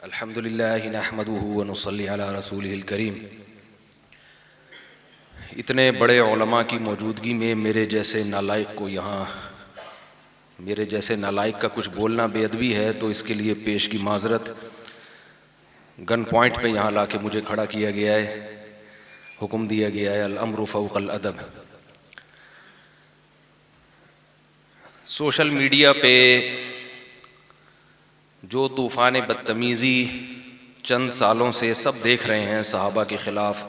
الحمد للہ نحمده ونصلی علی رسولہ الکریم۔ اتنے بڑے علماء کی موجودگی میں میرے جیسے نالائق کا کچھ بولنا بے ادبی ہے، تو اس کے لیے پیش کی معذرت۔ گن پوائنٹ پہ یہاں لا کے مجھے کھڑا کیا گیا ہے، حکم دیا گیا ہے الامر فوق الادب۔ سوشل میڈیا پہ جو طوفان بدتمیزی چند سالوں سے سب دیکھ رہے ہیں صحابہ کے خلاف،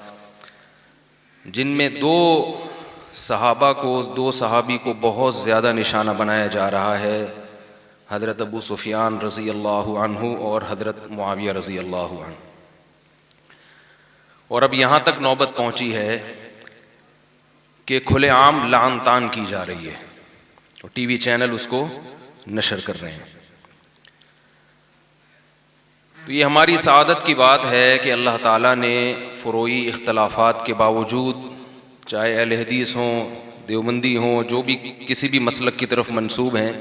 جن میں دو صحابی کو بہت زیادہ نشانہ بنایا جا رہا ہے، حضرت ابو سفیان رضی اللہ عنہ اور حضرت معاویہ رضی اللہ عنہ۔ اور اب یہاں تک نوبت پہنچی ہے کہ کھلے عام لعن طعن کی جا رہی ہے، اور ٹی وی چینل اس کو نشر کر رہے ہیں۔ تو یہ ہماری سعادت کی بات ہے کہ اللہ تعالیٰ نے فروعی اختلافات کے باوجود، چاہے اہل حدیث ہوں، دیوبندی ہوں، جو بھی کسی بھی مسلک کی طرف منسوب ہیں،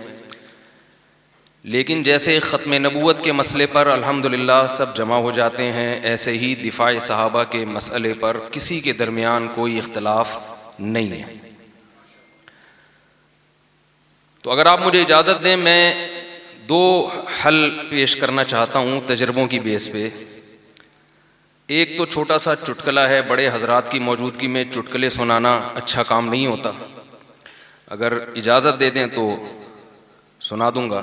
لیکن جیسے ختم نبوت کے مسئلے پر الحمدللہ سب جمع ہو جاتے ہیں، ایسے ہی دفاع صحابہ کے مسئلے پر کسی کے درمیان کوئی اختلاف نہیں ہے۔ تو اگر آپ مجھے اجازت دیں، میں دو حل پیش کرنا چاہتا ہوں تجربوں کی بیس پہ۔ ایک تو چھوٹا سا چٹکلا ہے، بڑے حضرات کی موجودگی میں چٹکلے سنانا اچھا کام نہیں ہوتا، اگر اجازت دے دیں تو سنا دوں گا۔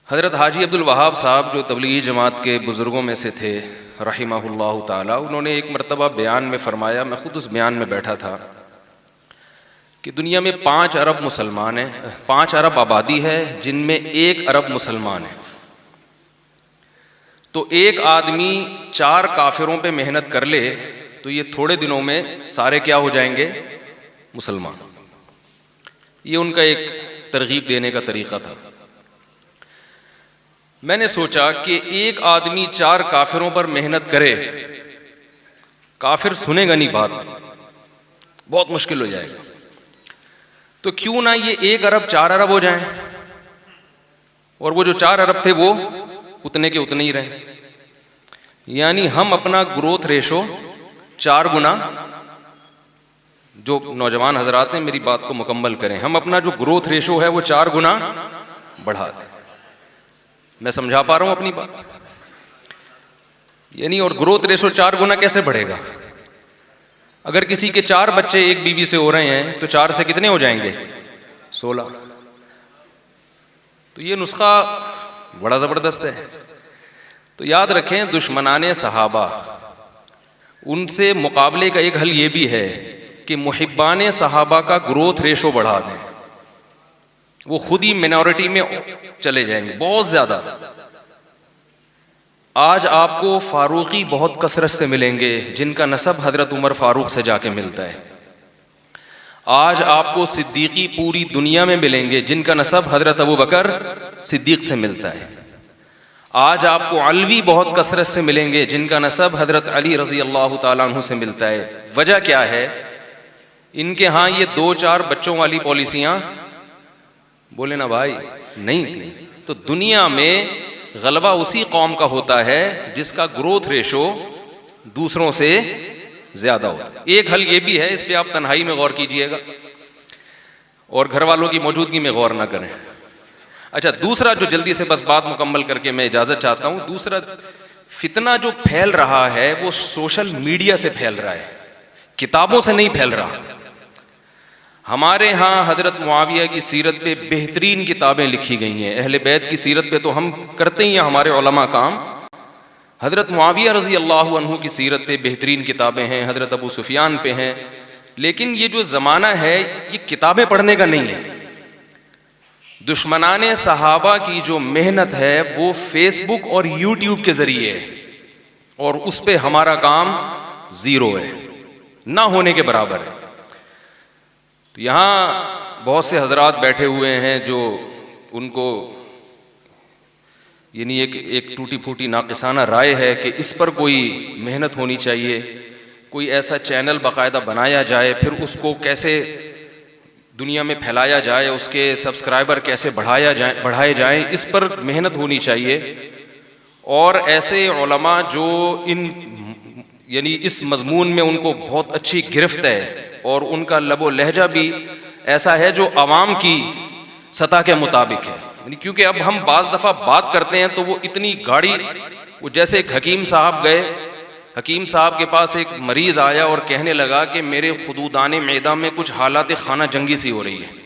حضرت حاجی عبدالوہاب صاحب جو تبلیغی جماعت کے بزرگوں میں سے تھے رحمہ اللہ تعالی، انہوں نے ایک مرتبہ بیان میں فرمایا، میں خود اس بیان میں بیٹھا تھا، کہ دنیا میں 5 ارب مسلمان ہیں، 5 ارب آبادی ہے، جن میں 1 ارب مسلمان ہے۔ تو ایک آدمی 4 کافروں پہ محنت کر لے تو یہ تھوڑے دنوں میں سارے کیا ہو جائیں گے؟ مسلمان۔ یہ ان کا ایک ترغیب دینے کا طریقہ تھا۔ میں نے سوچا کہ ایک آدمی 4 کافروں پر محنت کرے، کافر سنے گا نہیں بات، بہت مشکل ہو جائے گا، تو کیوں نہ یہ 1 ارب 4 ارب ہو جائیں، اور وہ جو 4 ارب تھے وہ اتنے کے اتنے ہی رہیں، یعنی ہم اپنا گروتھ ریشو 4 گنا، جو نوجوان حضرات ہیں میری بات کو مکمل کریں، ہم اپنا جو گروتھ ریشو ہے وہ 4 گنا بڑھا دیں۔ میں سمجھا پا رہا ہوں اپنی بات؟ یعنی اور گروتھ ریشو 4 گنا کیسے بڑھے گا؟ اگر کسی کے 4 بچے ایک بیوی سے ہو رہے ہیں تو 4 سے کتنے ہو جائیں گے؟ 16۔ تو یہ نسخہ بڑا زبردست ہے۔ تو یاد رکھیں، دشمنان صحابہ، ان سے مقابلے کا ایک حل یہ بھی ہے کہ محبان صحابہ کا گروتھ ریشو بڑھا دیں، وہ خود ہی مینورٹی میں چلے جائیں گے بہت زیادہ۔ آج آپ کو فاروقی بہت کثرت سے ملیں گے، جن کا نسب حضرت عمر فاروق سے جا کے ملتا ہے۔ آج آپ کو صدیقی پوری دنیا میں ملیں گے، جن کا نسب حضرت ابو بکر صدیق سے ملتا ہے۔ آج آپ کو علوی بہت کثرت سے ملیں گے، جن کا نسب حضرت علی رضی اللہ تعالیٰ عنہ سے ملتا ہے۔ وجہ کیا ہے؟ ان کے ہاں یہ 2-4 بچوں والی پالیسیاں، بولے نا بھائی، نہیں تھی۔ تو دنیا میں غلبہ اسی قوم کا ہوتا ہے جس کا گروتھ ریشو دوسروں سے زیادہ ہوتا ہے۔ ایک حل یہ بھی ہے، اس پہ آپ تنہائی میں غور کیجئے گا اور گھر والوں کی موجودگی میں غور نہ کریں۔ اچھا، دوسرا جو جلدی سے بس بات مکمل کر کے میں اجازت چاہتا ہوں، دوسرا فتنہ جو پھیل رہا ہے وہ سوشل میڈیا سے پھیل رہا ہے، کتابوں سے نہیں پھیل رہا۔ ہمارے ہاں حضرت معاویہ کی سیرت پہ بہترین کتابیں لکھی گئی ہیں، اہل بیت کی سیرت پہ تو ہم کرتے ہی ہیں ہمارے علماء کام، حضرت معاویہ رضی اللہ عنہ کی سیرت پہ بہترین کتابیں ہیں، حضرت ابو سفیان پہ ہیں۔ لیکن یہ جو زمانہ ہے یہ کتابیں پڑھنے کا نہیں ہے۔ دشمنان صحابہ کی جو محنت ہے وہ فیس بک اور یوٹیوب کے ذریعے ہے، اور اس پہ ہمارا کام 0 ہے، نہ ہونے کے برابر ہے۔ تو یہاں بہت سے حضرات بیٹھے ہوئے ہیں جو ان کو یعنی ایک ٹوٹی پھوٹی ناقصانہ رائے ہے کہ اس پر کوئی محنت ہونی چاہیے، کوئی ایسا چینل باقاعدہ بنایا جائے، پھر اس کو کیسے دنیا میں پھیلایا جائے، اس کے سبسکرائبر کیسے بڑھائے جائیں، اس پر محنت ہونی چاہیے۔ اور ایسے علماء جو یعنی اس مضمون میں ان کو بہت اچھی گرفت ہے اور ان کا لب و لہجہ بھی ایسا ہے جو عوام کی سطح کے مطابق ہے. یعنی کیونکہ اب ہم بعض دفعہ بات کرتے ہیں تو وہ اتنی گاڑی، وہ جیسے ایک حکیم صاحب گئے، حکیم صاحب کے پاس ایک مریض آیا اور کہنے لگا کہ میرے خدودان معدہ میں کچھ حالات خانہ جنگی سی ہو رہی ہے.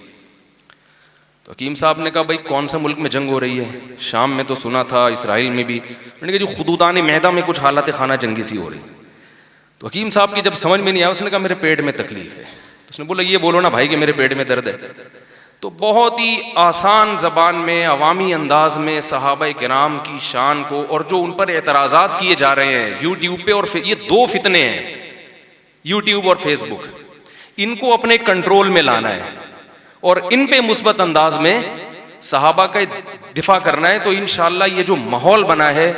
تو حکیم صاحب نے کہا بھائی کون سا ملک میں جنگ ہو رہی ہے؟ شام میں تو سنا تھا، اسرائیل میں بھی. میں نے کہا جو خدودان معدہ میں کچھ حالات خانہ جنگی سی ہو رہی ہے. تو حکیم صاحب کی جب سمجھ میں نہیں آیا، اس نے کہا میرے پیٹ میں تکلیف ہے. تو اس نے بولا یہ بولو نا بھائی کہ میرے پیٹ میں درد ہے. تو بہت ہی آسان زبان میں، عوامی انداز میں صحابہ کرام کی شان کو، اور جو ان پر اعتراضات کیے جا رہے ہیں یوٹیوب پہ، اور یہ دو فتنے ہیں یوٹیوب اور فیس بک، ان کو اپنے کنٹرول میں لانا ہے اور ان پہ مثبت انداز میں صحابہ کا دفاع کرنا ہے. تو انشاءاللہ یہ جو ماحول بنا ہے،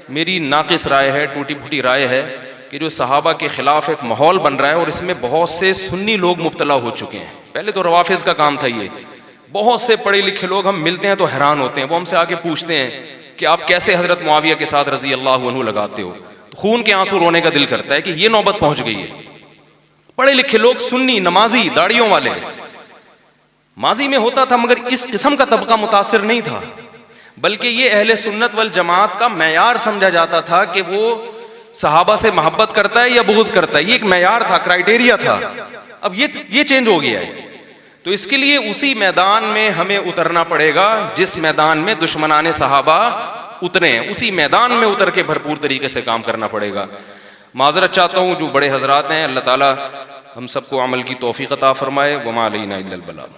میری ناقص رائے ہے، ٹوٹی پھوٹی رائے ہے کہ جو صحابہ کے خلاف ایک ماحول بن رہا ہے اور اس میں بہت سے سنی لوگ مبتلا ہو چکے ہیں. پہلے تو روافض کا کام تھا یہ. بہت سے پڑھے لکھے لوگ ہم ملتے ہیں تو حیران ہوتے ہیں، وہ ہم سے آگے پوچھتے ہیں کہ آپ کیسے حضرت معاویہ کے ساتھ رضی اللہ عنہ لگاتے ہو؟ تو خون کے آنسو رونے کا دل کرتا ہے کہ یہ نوبت پہنچ گئی ہے. پڑھے لکھے لوگ، سنی، نمازی، داڑھیوں والے، ماضی میں ہوتا تھا مگر اس قسم کا طبقہ متاثر نہیں تھا، بلکہ یہ اہل سنت والجماعت کا معیار سمجھا جاتا تھا کہ وہ صحابہ سے محبت کرتا ہے یا بغض کرتا ہے. یہ ایک معیار تھا، کرائیٹیریا تھا. اب یہ چینج ہو گیا ہے. تو اس کے لیے اسی میدان میں ہمیں اترنا پڑے گا جس میدان میں دشمنان صحابہ اترے ہیں. اسی میدان میں اتر کے بھرپور طریقے سے کام کرنا پڑے گا. معذرت چاہتا ہوں جو بڑے حضرات ہیں، اللہ تعالی ہم سب کو عمل کی توفیق عطا فرمائے. وما علینا الا البلاغ.